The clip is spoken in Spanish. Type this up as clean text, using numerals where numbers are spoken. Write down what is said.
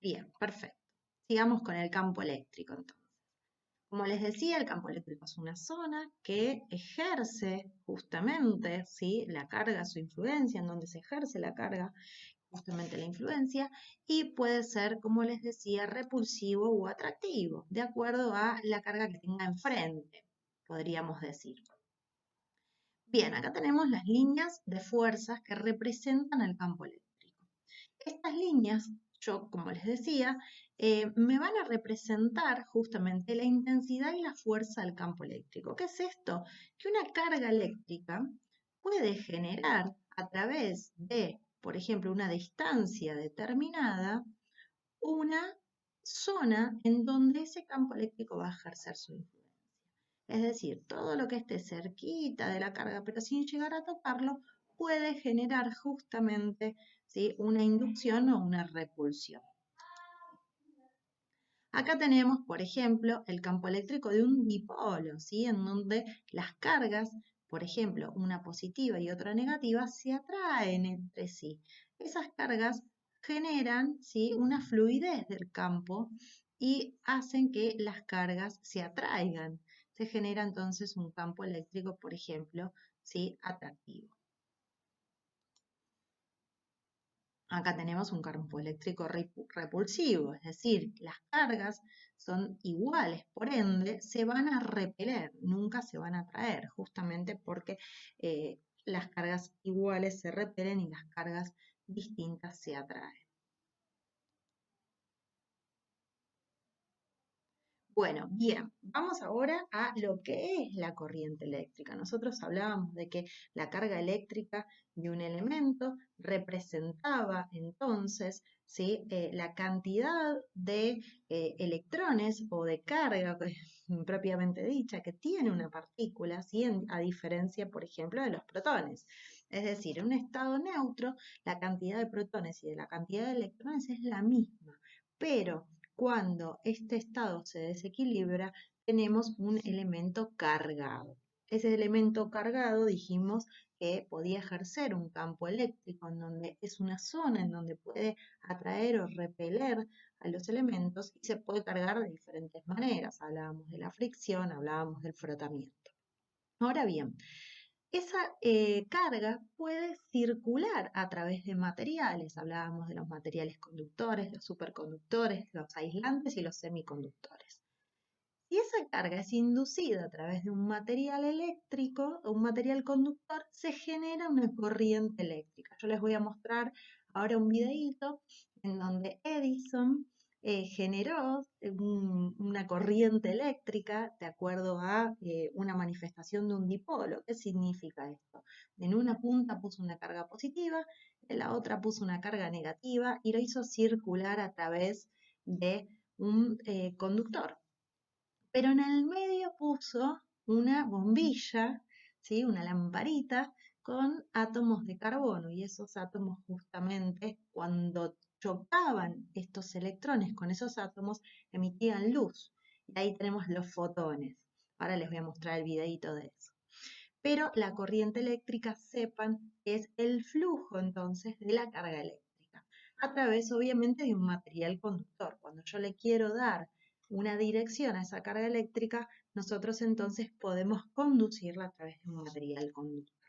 Bien, perfecto. Sigamos con el campo eléctrico entonces. Como les decía, el campo eléctrico es una zona que ejerce justamente, ¿sí?, la carga, su influencia, en donde se ejerce la carga, justamente la influencia, y puede ser, como les decía, repulsivo o atractivo, de acuerdo a la carga que tenga enfrente, podríamos decir. Bien, acá tenemos las líneas de fuerzas que representan el campo eléctrico. Estas líneas, yo como les decía, me van a representar justamente la intensidad y la fuerza del campo eléctrico. ¿Qué es esto? Que una carga eléctrica puede generar a través de, por ejemplo, una distancia determinada, una zona en donde ese campo eléctrico va a ejercer su influencia. Es decir, todo lo que esté cerquita de la carga, pero sin llegar a tocarlo, puede generar justamente, ¿sí?, una inducción o una repulsión. Acá tenemos, por ejemplo, el campo eléctrico de un dipolo, ¿sí?, en donde las cargas, por ejemplo, una positiva y otra negativa, se atraen entre sí. Esas cargas generan, ¿sí?, una fluidez del campo y hacen que las cargas se atraigan. Se genera entonces un campo eléctrico, por ejemplo, ¿sí?, atractivo. Acá tenemos un campo eléctrico repulsivo, es decir, las cargas son iguales, por ende se van a repeler, nunca se van a atraer, justamente porque las cargas iguales se repelen y las cargas distintas se atraen. Bueno, bien, vamos ahora a lo que es la corriente eléctrica. Nosotros hablábamos de que la carga eléctrica de un elemento representaba entonces, ¿sí?, la cantidad de electrones o de carga propiamente dicha que tiene una partícula, ¿sí?, a diferencia, por ejemplo, de los protones. Es decir, en un estado neutro, la cantidad de protones y de la cantidad de electrones es la misma, pero cuando este estado se desequilibra, tenemos un elemento cargado. Ese elemento cargado dijimos que podía ejercer un campo eléctrico en donde es una zona en donde puede atraer o repeler a los elementos y se puede cargar de diferentes maneras. Hablábamos de la fricción, hablábamos del frotamiento. Ahora bien, esa carga puede circular a través de materiales. Hablábamos de los materiales conductores, los superconductores, los aislantes y los semiconductores. Si esa carga es inducida a través de un material eléctrico o un material conductor, se genera una corriente eléctrica. Yo les voy a mostrar ahora un videíto en donde Edison generó una corriente eléctrica de acuerdo a una manifestación de un dipolo. ¿Qué significa esto? En una punta puso una carga positiva, en la otra puso una carga negativa y lo hizo circular a través de un conductor. Pero en el medio puso una bombilla, ¿sí?, una lamparita con átomos de carbono, y esos átomos justamente cuando chocaban estos electrones con esos átomos emitían luz. Y ahí tenemos los fotones. Ahora les voy a mostrar el videito de eso. Pero la corriente eléctrica, sepan, es el flujo entonces de la carga eléctrica, a través obviamente de un material conductor. Cuando yo le quiero dar una dirección a esa carga eléctrica, nosotros entonces podemos conducirla a través de un material conductor.